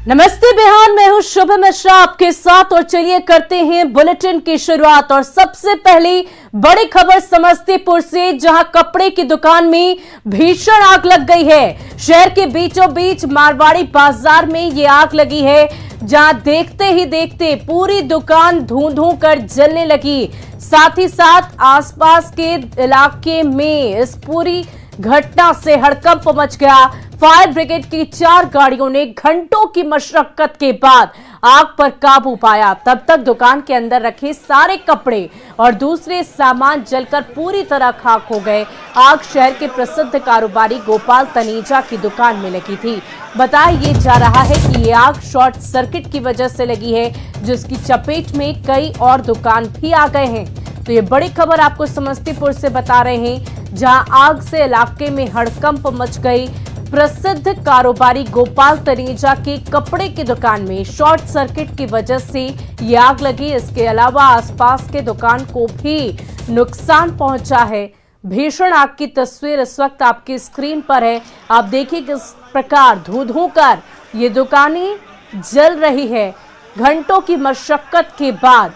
नमस्ते बिहार, मैं हूं शुभ मिश्रा आपके साथ और चलिए करते हैं बुलेटिन की शुरुआत। और सबसे पहली बड़ी खबर समस्तीपुर से, जहां कपड़े की दुकान में भीषण आग लग गई है। शहर के बीचों बीच मारवाड़ी बाजार में ये आग लगी है, जहां देखते ही देखते पूरी दुकान धूं धूं कर जलने लगी। साथ ही साथ आसपास के इलाके में इस पूरी घटना से हड़कंप मच गया। फायर ब्रिगेड की 4 गाड़ियों ने घंटों की मशक्कत के बाद आग पर काबू पाया। तब तक दुकान के अंदर रखे सारे कपड़े और दूसरे सामान जलकर पूरी तरह खाक हो गए। आग शहर के प्रसिद्ध कारोबारी गोपाल तनेजा की दुकान में लगी थी। बताया ये जा रहा है कि ये आग शॉर्ट सर्किट की वजह से लगी है, जिसकी चपेट में कई और दुकान भी आ गए हैं। तो ये बड़ी खबर आपको समस्तीपुर से बता रहे हैं, जहां आग से इलाके में हड़कंप मच गई। प्रसिद्ध कारोबारी गोपाल तनेजा की कपड़े की दुकान में शॉर्ट सर्किट की वजह से ये आग लगी। इसके अलावा आसपास के दुकान को भी नुकसान पहुंचा है। भीषण आग की तस्वीर इस वक्त आपकी स्क्रीन पर है। आप देखिए किस प्रकार धू धू कर ये दुकानें जल रही है। घंटों की मशक्कत के बाद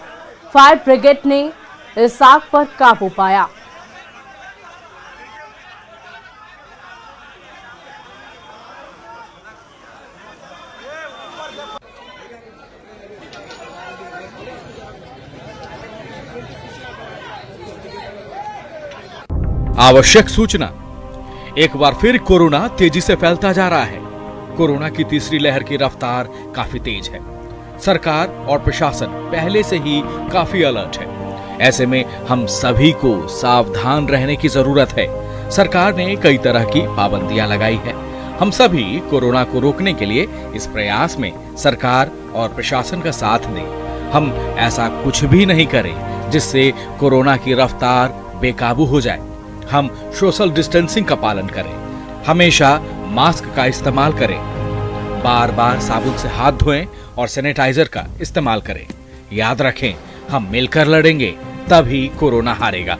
फायर ब्रिगेड ने इस आग पर काबू पाया। आवश्यक सूचना, एक बार फिर कोरोना तेजी से फैलता जा रहा है। कोरोना की तीसरी लहर की रफ्तार काफी तेज है। सरकार और प्रशासन पहले से ही काफी अलर्ट है। ऐसे में हम सभी को सावधान रहने की जरूरत है। सरकार ने कई तरह की पाबंदियां लगाई है। हम सभी कोरोना को रोकने के लिए इस प्रयास में सरकार और प्रशासन का साथ दें। हम ऐसा कुछ भी नहीं करें जिससे कोरोना की रफ्तार बेकाबू हो जाए। हम सोशल डिस्टेंसिंग का पालन करें, हमेशा मास्क का इस्तेमाल करें, बार बार साबुन से हाथ धोएं और सैनिटाइजर का इस्तेमाल करें। याद रखें, हम मिलकर लड़ेंगे, तभी कोरोना हारेगा।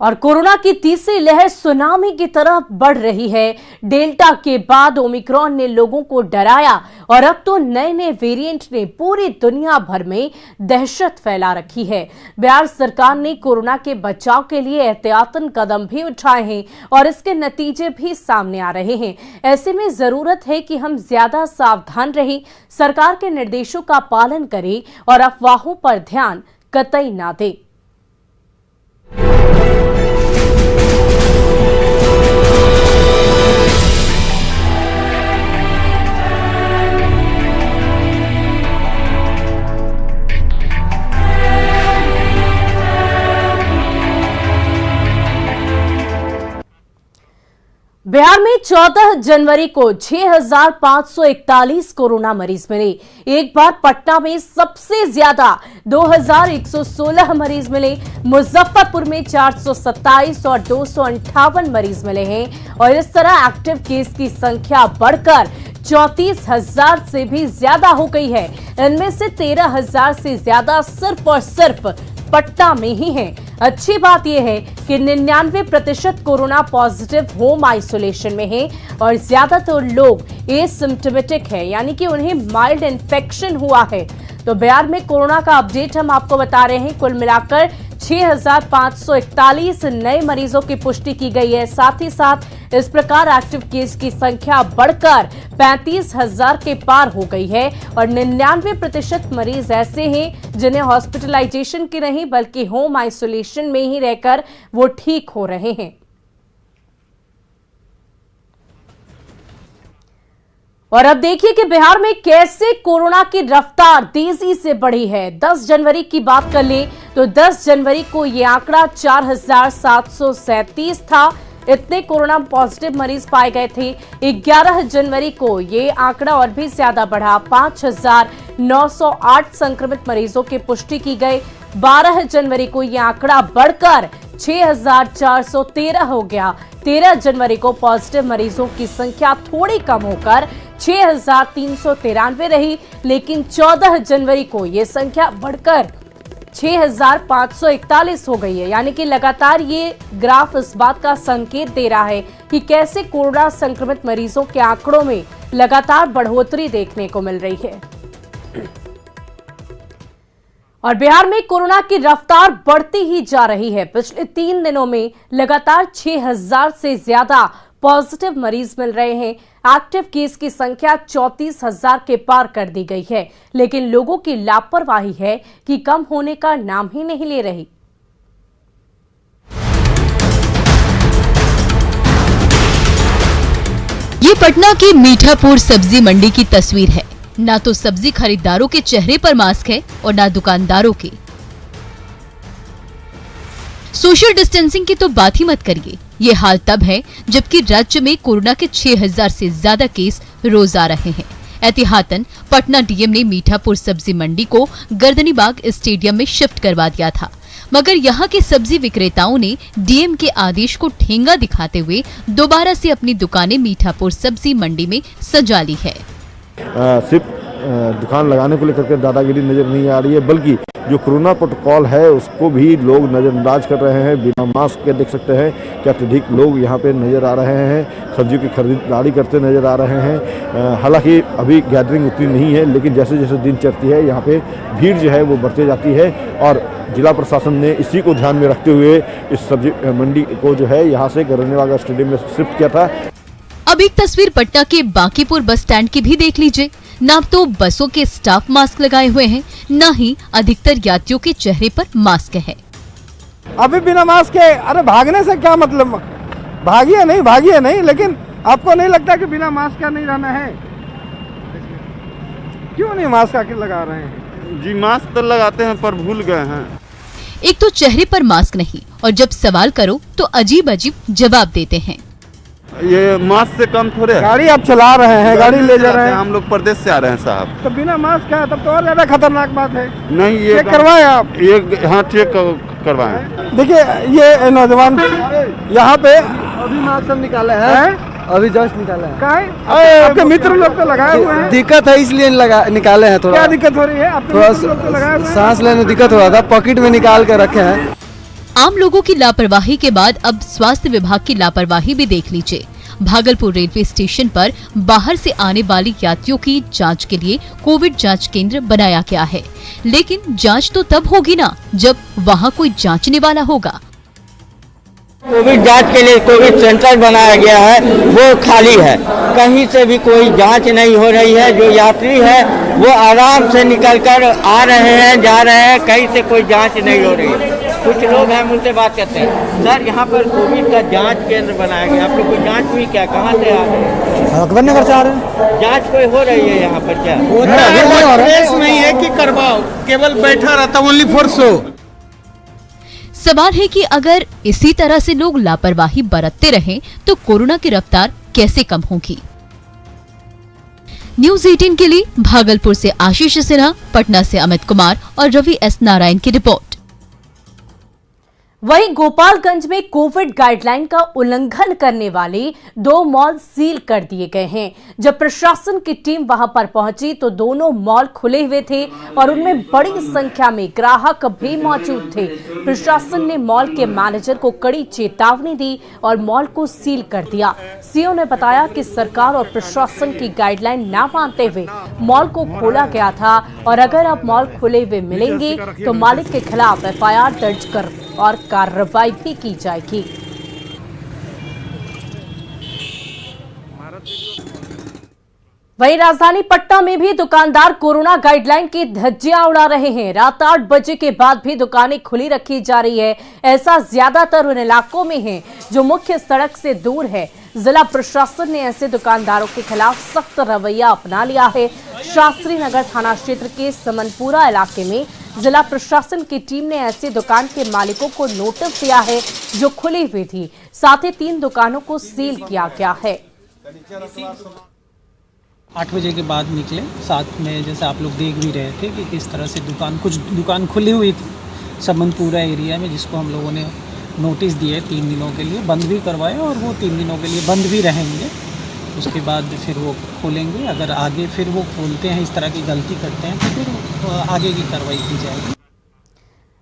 और कोरोना की तीसरी लहर सुनामी की तरफ बढ़ रही है। डेल्टा के बाद ओमिक्रॉन ने लोगों को डराया और अब तो नए नए वेरिएंट ने पूरी दुनिया भर में दहशत फैला रखी है। बिहार सरकार ने कोरोना के बचाव के लिए एहतियातन कदम भी उठाए हैं और इसके नतीजे भी सामने आ रहे हैं। ऐसे में जरूरत है कि हम ज्यादा सावधान रहें, सरकार के निर्देशों का पालन करें और अफवाहों पर ध्यान कतई ना दें। बिहार में 14 जनवरी को 6,541 कोरोना मरीज मिले। एक बार पटना में सबसे ज्यादा 2,116 मरीज मिले। मुजफ्फरपुर में 427 और 258 मरीज मिले हैं। और इस तरह एक्टिव केस की संख्या बढ़कर 34,000 से भी ज्यादा हो गई है। इनमें से 13,000 से ज्यादा सिर्फ और सिर्फ पटना में ही है। अच्छी बात यह है कि 99% कोरोना पॉजिटिव होम आइसोलेशन में हैं और ज्यादातर लोग एसिम्प्टोमेटिक है, यानी कि उन्हें माइल्ड इन्फेक्शन हुआ है। तो बिहार में कोरोना का अपडेट हम आपको बता रहे हैं। कुल मिलाकर 6,541 नए मरीजों की पुष्टि की गई है। साथ ही साथ इस प्रकार एक्टिव केस की संख्या बढ़कर 35,000 के पार हो गई है और 99% मरीज ऐसे हैं जिन्हें हॉस्पिटलाइजेशन की नहीं बल्कि होम आइसोलेशन में ही रहकर वो ठीक हो रहे हैं। और अब देखिए कि बिहार में कैसे कोरोना की रफ्तार तेजी से बढ़ी है। 10 जनवरी की बात कर लें तो 10 जनवरी को ये आंकड़ा 4,737 था। इतने कोरोना पॉजिटिव मरीज पाए गए थे। 11 जनवरी को ये आंकड़ा और भी ज्यादा बढ़ा, 5,908 संक्रमित मरीजों की पुष्टि की गई। 12 जनवरी को ये आंकड़ा बढ़कर 6,413 हो गया। 13 जनवरी को पॉजिटिव मरीजों की संख्या थोड़ी कम होकर 6,393 रही, लेकिन 14 जनवरी को ये संख्या बढ़कर 6,541 हो गई है। यानी कि लगातार ये ग्राफ इस बात का संकेत दे रहा है कि कैसे कोरोना संक्रमित मरीजों के आंकड़ों में लगातार बढ़ोतरी देखने को मिल रही है। और बिहार में कोरोना की रफ्तार बढ़ती ही जा रही है। पिछले 3 दिनों में लगातार 6000 से ज्यादा पॉजिटिव मरीज मिल रहे हैं। एक्टिव केस की संख्या 34,000 के पार कर दी गई है, लेकिन लोगों की लापरवाही है कि कम होने का नाम ही नहीं ले रही। ये पटना की मीठापुर सब्जी मंडी की तस्वीर है। ना तो सब्जी खरीदारों के चेहरे पर मास्क है और ना दुकानदारों के। सोशल डिस्टेंसिंग की तो बात ही मत करिए। ये हाल तब है जबकि राज्य में कोरोना के 6000 से ज्यादा केस रोज आ रहे हैं। एहतियातन पटना डीएम ने मीठापुर सब्जी मंडी को गर्दनीबाग स्टेडियम में शिफ्ट करवा दिया था, मगर यहाँ के सब्जी विक्रेताओं ने डीएम के आदेश को ठेंगा दिखाते हुए दोबारा से अपनी दुकानें मीठापुर सब्जी मंडी में सजा ली है। सिर्फ दुकान लगाने को लेकर के दादागिरी नजर नहीं आ रही है, बल्कि जो कोरोना प्रोटोकॉल है उसको भी लोग नजरअंदाज कर रहे हैं। बिना मास्क के देख सकते हैं कि अत्यधिक लोग यहाँ पे नजर आ रहे हैं, सब्जियों की खरीदारी करते नजर आ रहे हैं। हालांकि अभी गैदरिंग उतनी नहीं है, लेकिन जैसे जैसे दिन चढ़ती है यहाँ पे भीड़ जो है वो बढ़ती जाती है और जिला प्रशासन ने इसी को ध्यान में रखते हुए इस सब्जी मंडी को जो है यहाँ से गर्दनीबाग स्टेडियम में शिफ्ट किया था। अब एक तस्वीर पटना के बांकीपुर बस स्टैंड की भी देख लीजिए। ना तो बसों के स्टाफ मास्क लगाए हुए हैं, न ही अधिकतर यात्रियों के चेहरे पर मास्क है। अभी बिना मास्क के अरे भागने से क्या मतलब, भागिए नहीं, लेकिन आपको नहीं लगता कि बिना मास्क का नहीं रहना है? क्यों नहीं मास्क आके लगा रहे हैं? जी मास्क तो लगाते हैं पर भूल गए हैं। एक तो चेहरे पर मास्क नहीं और जब सवाल करो तो अजीब अजीब जवाब देते हैं। ये मास्क से कम थोड़े है। गाड़ी आप चला रहे हैं, गाड़ी ले जा रहे हैं। हम लोग प्रदेश से आ रहे हैं साहब। तो बिना मास्क का तब तो और ज्यादा खतरनाक बात है। नहीं ये चेक करवाएं आप। ये हाँ चेक करवाएं। देखिए ये नौजवान यहाँ पे अभी मास्क निकाले हैं, अभी जस्ट निकाले हैं। आपके मित्र लोग तो लगाए हुए हैं। दिक्कत है इसलिए निकाले हैं। थोड़ा क्या दिक्कत हो रही है? आपके मित्र लोग तो लगाए हुए हैं। सांस लेने में दिक्कत हो रहा था, पॉकेट में निकाल कर रखे हैं। आम लोगों की लापरवाही के बाद अब स्वास्थ्य विभाग की लापरवाही भी देख लीजिए। भागलपुर रेलवे स्टेशन पर बाहर से आने वाली यात्रियों की जांच के लिए कोविड जांच केंद्र बनाया गया है, लेकिन जांच तो तब होगी ना जब वहां कोई जांचने वाला होगा। कोविड जांच के लिए कोविड सेंटर बनाया गया है, वो खाली है। कहीं से भी कोई जांच नहीं हो रही है। जो यात्री है वो आराम से निकलकर आ रहे हैं, जा रहे हैं, कहीं से कोई जांच नहीं हो रही है। कुछ लोग हैं उनसे बात करते हैं, सर यहाँ पर कोविड का जांच केंद्र बनाया गया, आप लोग कोई जांच हुई क्या? कहाँ से आ रहे हैं? अकबर नगर से आ रहे हैं। जांच कोई हो रही है यहाँ पर क्या? नहीं है कि करवाओ, केवल बैठा रहता ओनली फॉर शो। सवाल है कि अगर इसी तरह से लोग लापरवाही बरतते रहें तो कोरोना की रफ्तार कैसे कम होगी? न्यूज़ 18 के लिए भागलपुर से आशीष सिन्हा, पटना से अमित कुमार और रवि एस नारायण की रिपोर्ट। वहीं गोपालगंज में कोविड गाइडलाइन का उल्लंघन करने वाले 2 मॉल सील कर दिए गए हैं। जब प्रशासन की टीम वहां पर पहुंची तो दोनों मॉल खुले हुए थे और उनमें बड़ी संख्या में ग्राहक भी मौजूद थे। प्रशासन ने मॉल के मैनेजर को कड़ी चेतावनी दी और मॉल को सील कर दिया। सीओ ने बताया कि सरकार और प्रशासन की गाइडलाइन ना मानते हुए मॉल को खोला गया था और अगर अब मॉल खुले हुए मिलेंगे तो मालिक के खिलाफ एफआईआर दर्ज कर और कार्रवाई भी की जाएगी। वहीं राजधानी पटना में भी दुकानदार कोरोना गाइडलाइन की धज्जियां उड़ा रहे हैं। रात 8 बजे के बाद भी दुकानें खुली रखी जा रही है। ऐसा ज्यादातर उन इलाकों में है जो मुख्य सड़क से दूर है। जिला प्रशासन ने ऐसे दुकानदारों के खिलाफ सख्त रवैया अपना लिया है। शास्त्री नगर थाना क्षेत्र के समनपुरा इलाके में जिला प्रशासन की टीम ने ऐसी दुकान के मालिकों को नोटिस दिया है जो खुली हुई थी। साथ ही 3 दुकानों को सील किया गया है। 8 बजे के बाद निकले। साथ में जैसे आप लोग देख भी रहे थे कि किस तरह से कुछ दुकान खुली हुई थी समनपुरा एरिया में, जिसको हम लोगों ने नोटिस दिए 3 दिनों के लिए, बंद भी करवाए और वो 3 दिनों के लिए बंद भी रहेंगे। उसके बाद फिर वो खोलेंगे। अगर आगे फिर वो खोलते हैं, इस तरह की गलती करते हैं तो फिर आगे की कार्रवाई की जाएगी।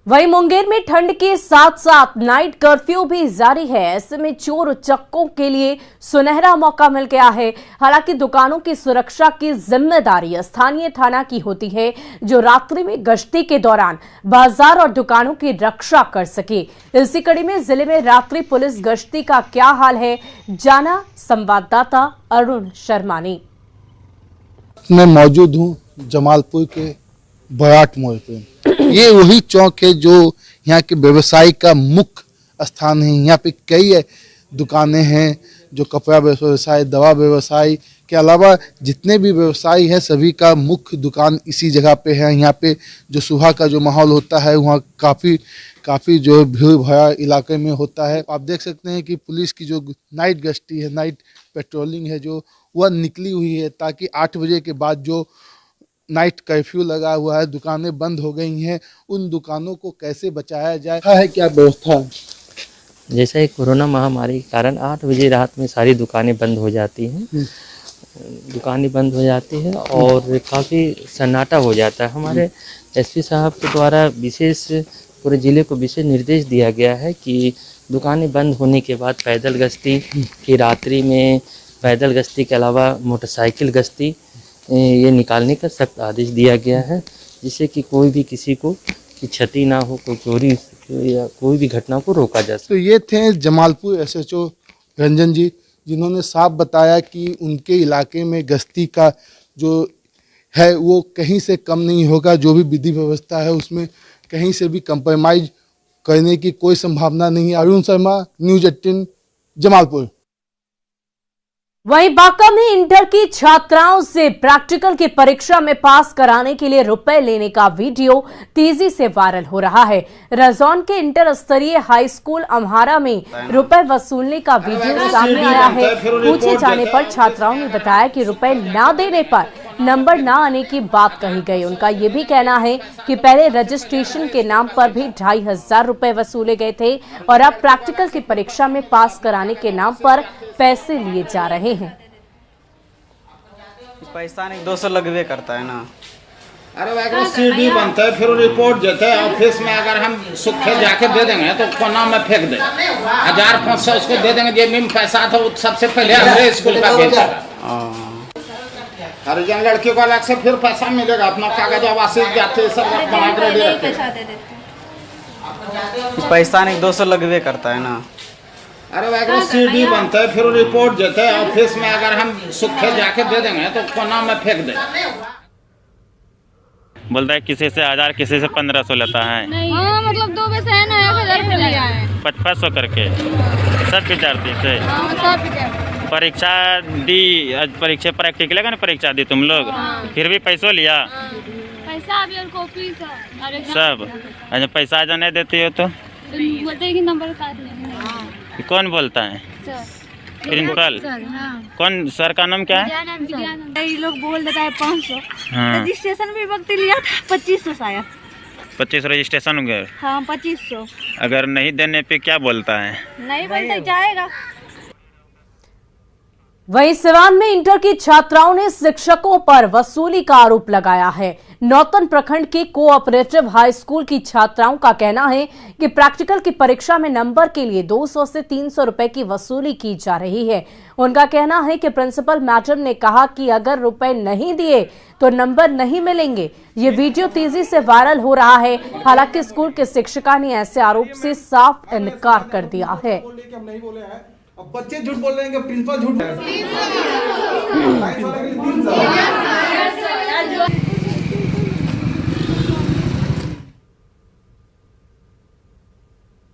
वहीं मुंगेर में ठंड के साथ साथ नाइट कर्फ्यू भी जारी है। ऐसे में चोर उचक्कों के लिए सुनहरा मौका मिल गया है। हालांकि दुकानों की सुरक्षा की जिम्मेदारी स्थानीय थाना की होती है, जो रात्रि में गश्ती के दौरान बाजार और दुकानों की रक्षा कर सके। इसी कड़ी में जिले में रात्रि पुलिस गश्ती का क्या हाल है, जाना संवाददाता अरुण शर्मा ने। मैं मौजूद हूँ जमालपुर के बयाट मोड़ पे। ये वही चौक है जो यहाँ के व्यवसाय का मुख्य स्थान है। यहाँ पे कई दुकानें हैं, जो कपड़ा व्यवसाय, दवा व्यवसाय के अलावा जितने भी व्यवसाय हैं सभी का मुख्य दुकान इसी जगह पे है। यहाँ पे जो सुबह का जो माहौल होता है वहाँ काफ़ी जो भीड़ भरा इलाके में होता है। आप देख सकते हैं कि पुलिस की जो नाइट गश्ती है, नाइट पेट्रोलिंग है, जो वह निकली हुई है, ताकि 8 बजे के बाद जो नाइट कर्फ्यू लगा हुआ है, दुकानें बंद हो गई हैं, उन दुकानों को कैसे बचाया जाए है क्या व्यवस्था? जैसे कोरोना महामारी के कारण 8 बजे रात में सारी दुकानें बंद हो जाती हैं, दुकानें बंद हो जाती है और काफ़ी सन्नाटा हो जाता है। हमारे एसपी साहब के द्वारा विशेष पूरे ज़िले को विशेष निर्देश दिया गया है कि दुकानें बंद होने के बाद पैदल गश्ती, फिर रात्रि में पैदल गश्ती के अलावा मोटरसाइकिल गश्ती ये निकालने का सख्त आदेश दिया गया है, जिससे कि कोई भी किसी को क्षति ना हो, कोई चोरी या कोई भी घटना को रोका जा सके। तो ये थे जमालपुर SHO रंजन जी, जिन्होंने साफ बताया कि उनके इलाके में गश्ती का जो है वो कहीं से कम नहीं होगा। जो भी विधि व्यवस्था है उसमें कहीं से भी कंप्रोमाइज करने की कोई संभावना नहीं है। अरुण शर्मा, न्यूज़ 18 जमालपुर। वहीं बांका में इंटर की छात्राओं से प्रैक्टिकल की परीक्षा में पास कराने के लिए रुपए लेने का वीडियो तेजी से वायरल हो रहा है। रजौन के इंटर स्तरीय हाई स्कूल अम्हारा में रुपए वसूलने का वीडियो सामने आया है। पूछे जाने पर छात्राओं ने बताया कि रुपए न देने पर नंबर न आने की बात कही गई। उनका ये भी कहना है कि पहले रजिस्ट्रेशन के नाम पर भी 2500 रुपए वसूले गए थे और अब प्रैक्टिकल की परीक्षा में पास कराने के नाम पर पैसे लिए जा रहे हैं। पैसा नहीं 200 लगवे करता है ना। अरे वह CD बनता है, फिर रिपोर्ट देते हैं ऑफिस में। अगर हम सुखे जाके दे देंगे तो कोना में फेंक दे, 1500 उसको दे देंगे। जेब में पैसा था वो सबसे पहले हमारे स्कूल का भेजा। हरिजन लड़की को अलग से फिर पैसा मिलेगा, अपना कागज आवासी जाते सब बना के रेडी रखते। पैसा नहीं 200 लगवे करता है ना। अरे वह CD बनता है, फिर रिपोर्ट देते हैं ऑफिस में। अगर हम सुखे जाके दे देंगे तो कोना में फेंक दे। बोलता है किसी से 1000, किसी से 1500 लेता है। हाँ, मतलब 2 पैसे है ना, 1000 रुपये लिया है। 5500 करके सब विद्यार्थी से। परीक्षा दी, परीक्षा प्रैक्टिकल का ना परीक्षा दी तुम लोग। फिर भी पैसों लिया, पैसा भी और कॉपी सब। अच्छा पैसा जो नहीं देती हो तो बोलते हैं कि नंबर काट लेंगे। कौन बोलता है? प्रिंसिपल। कौन सर का नाम क्या है? ये लोग बोल देता है 500। हाँ। रजिस्ट्रेशन भी वक्त लिया था 2500 शायद। 25 रजिस्ट्रेशन हो गया। हाँ 2500। अगर नहीं देने पे क्या बोलता है? नहीं बोलते जाएगा। वहीं सिवान में इंटर की छात्राओं ने शिक्षकों पर वसूली का आरोप लगाया है। नौतन प्रखंड के कोऑपरेटिव हाई स्कूल की छात्राओं का कहना है कि प्रैक्टिकल की परीक्षा में नंबर के लिए 200 से 300 रुपए की वसूली की जा रही है। उनका कहना है कि प्रिंसिपल मैडम ने कहा कि अगर रुपए नहीं दिए तो नंबर नहीं मिलेंगे। ये वीडियो तेजी से वायरल हो रहा है। हालांकि स्कूल के शिक्षिका ने ऐसे आरोप से साफ इनकार कर दिया है। अब बच्चे झूठ बोल रहे हैं, प्रिंसिपल झूठ बोल रहे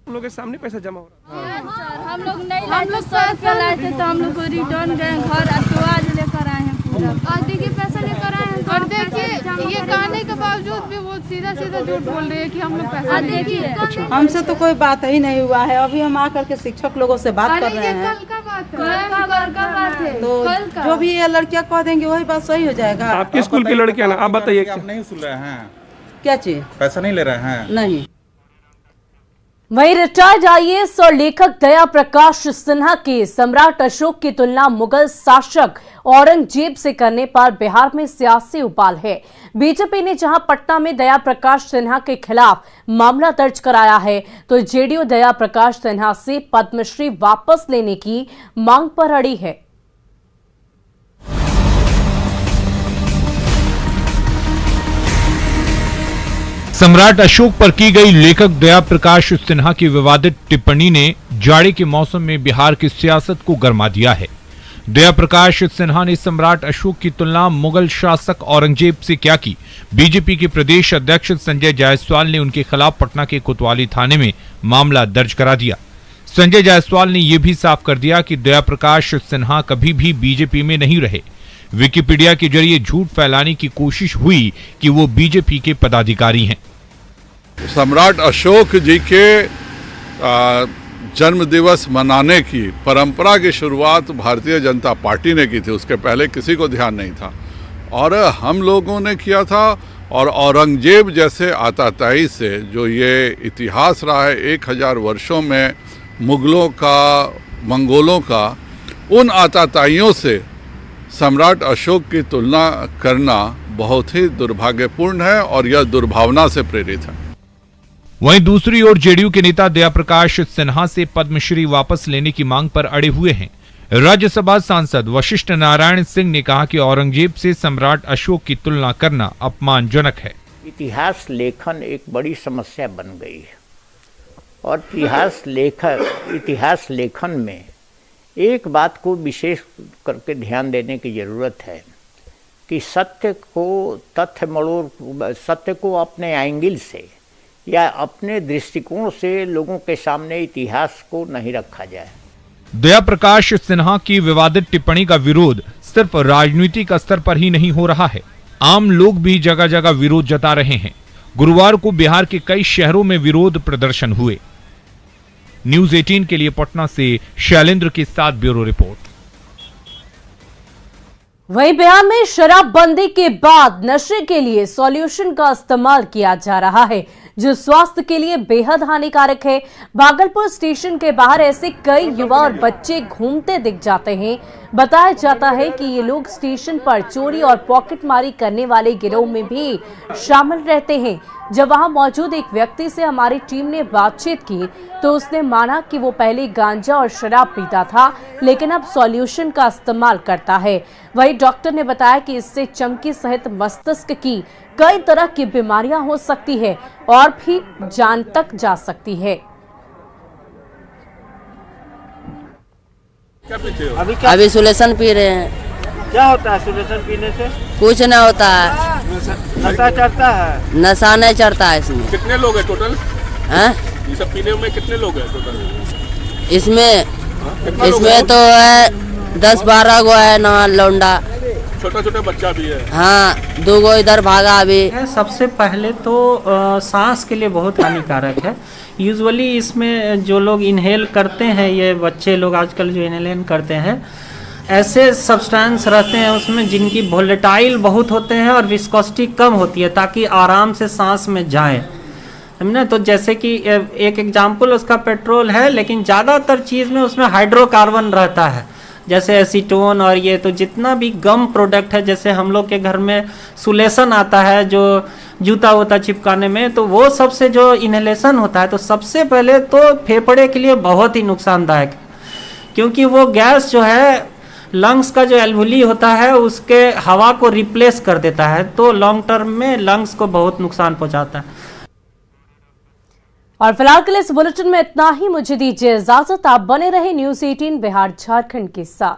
हम लोग के सामने पैसा जमा हो रहा है। हम लोग नहीं, हम लोग 100 रुपया लाए थे तो हम लोग को रिटर्न गए घर, तो आज लेकर आए हैं पूरा। और देखिए पैसा लेकर आए हैं। और देखिए ये कहने के बावजूद भी वो सीधा झूठ बोल रहे हैं कि हम लोग पैसा देखिए। हमसे तो कोई बात ही नहीं हुआ है। अभी हम आकर के शिक्षक लोगों से बात कर रहे हैं। कल का बात है। तो जो भी ये लड़कियां कह देंगे वही बात सही हो जाएगा। आपके स्कूल की लड़कियां ना, आप बताइए। आप नहीं सुन रहे हैं? क्या चीज? पैसा नहीं ले रहे हैं? नहीं। वहीं रिटायर्ड आईएएस और लेखक दया प्रकाश सिन्हा के सम्राट अशोक की तुलना मुगल शासक औरंगजेब से करने पर बिहार में सियासी उबाल है। बीजेपी ने जहां पटना में दया प्रकाश सिन्हा के खिलाफ मामला दर्ज कराया है, तो जेडीयू दया प्रकाश सिन्हा से पद्मश्री वापस लेने की मांग पर अड़ी है। सम्राट अशोक पर की गई लेखक दया प्रकाश सिन्हा की विवादित टिप्पणी ने जाड़े के मौसम में बिहार की सियासत को गरमा दिया है। दया प्रकाश सिन्हा ने सम्राट अशोक की तुलना मुगल शासक औरंगजेब से क्या की। बीजेपी के प्रदेश अध्यक्ष संजय जायसवाल ने उनके खिलाफ पटना के कोतवाली थाने में मामला दर्ज करा दिया। संजय जायसवाल ने यह भी साफ कर दिया कि दया प्रकाश सिन्हा कभी भी बीजेपी में नहीं रहे। विकिपीडिया के जरिए झूठ फैलाने की कोशिश हुई कि वो बीजेपी के पदाधिकारी हैं। सम्राट अशोक जी के जन्म दिवस मनाने की परंपरा की शुरुआत भारतीय जनता पार्टी ने की थी, उसके पहले किसी को ध्यान नहीं था और हम लोगों ने किया था। और औरंगजेब जैसे आताताई से जो ये इतिहास रहा है 1000 वर्षों में मुगलों का, मंगोलों का, उन आताताइयों से सम्राट अशोक की तुलना करना बहुत ही दुर्भाग्यपूर्ण है और यह दुर्भावना से प्रेरित है। वहीं दूसरी ओर जेडीयू के नेता दया प्रकाश सिन्हा से पद्मश्री वापस लेने की मांग पर अड़े हुए हैं। राज्यसभा सांसद वशिष्ठ नारायण सिंह ने कहा कि औरंगजेब से सम्राट अशोक की तुलना करना अपमानजनक है। इतिहास लेखन एक बड़ी समस्या बन गई है और इतिहास लेखन में एक बात को विशेष करके ध्यान देने की जरूरत है कि सत्य को अपने एंगल से या अपने दृष्टिकोण से लोगों के सामने इतिहास को नहीं रखा जाए। दया प्रकाश सिन्हा की विवादित टिप्पणी का विरोध सिर्फ राजनीतिक स्तर पर ही नहीं हो रहा है, आम लोग भी जगह जगह विरोध जता रहे हैं। गुरुवार को बिहार के कई शहरों में विरोध प्रदर्शन हुए। न्यूज़ 18 के लिए पटना से शैलेंद्र के साथ ब्यूरो रिपोर्ट। वहीं बिहार में शराबबंदी के बाद नशे के लिए सॉल्यूशन का इस्तेमाल किया जा रहा है, जो स्वास्थ्य के लिए बेहद हानिकारक है। भागलपुर स्टेशन के बाहर ऐसे कई युवा और बच्चे घूमते दिख जाते हैं। बताया जाता है कि ये लोग स्टेशन पर चोरी और पॉकेटमारी करने वाले गिरोह में भी शामिल रहते हैं। जब वहां मौजूद एक व्यक्ति से हमारी टीम ने बातचीत की तो उसने माना कि वो पहले गांजा और शराब पीता था, लेकिन अब सॉल्यूशन का इस्तेमाल करता है। वहीं डॉक्टर ने बताया कि इससे चमकी सहित मस्तिष्क की कई तरह की बीमारियां हो सकती है और भी जान तक जा सकती है। अभी सोल्यूशन पी रहे हैं। क्या होता है सोल्यूशन पीने से? कुछ नहीं होता है। नशा चढ़ता है? नशा नहीं चढ़ता है इसमें। कितने लोग हैं टोटल? ये सब पीने में कितने लोग हैं टोटल? इसमें तो है 10-12 गो है ना लौंडा। छोटा छोटा बच्चा भी है। हाँ, 2 गो इधर भागा अभी। सबसे पहले तो सांस के लिए बहुत हानिकारक है। यूजुअली इसमें जो लोग इनहेल करते हैं, ये बच्चे लोग आजकल जो इनहेल करते हैं, ऐसे सब्सटेंस रहते हैं उसमें जिनकी वोलेटाइल बहुत होते हैं और विस्कोसिटी कम होती है, ताकि आराम से सांस में जाए, समझे। तो जैसे कि एक एग्जाम्पल उसका पेट्रोल है, लेकिन ज़्यादातर चीज़ में उसमें हाइड्रोकार्बन रहता है, जैसे एसीटोन और ये। तो जितना भी गम प्रोडक्ट है, जैसे हम लोग के घर में सुलेशन आता है जो जूता वूता चिपकाने में, तो वो सबसे जो इनहेलेशन होता है, तो सबसे पहले तो फेफड़े के लिए बहुत ही नुकसानदायक है, क्योंकि वो गैस जो है लंग्स का जो एल्वुली होता है उसके हवा को रिप्लेस कर देता है, तो लॉन्ग टर्म में लंग्स को बहुत नुकसान पहुंचाता है। और फिलहाल के लिए इस बुलेटिन में इतना ही। मुझे दीजिए इजाजत। आप बने रहे न्यूज़ 18 बिहार झारखंड के साथ।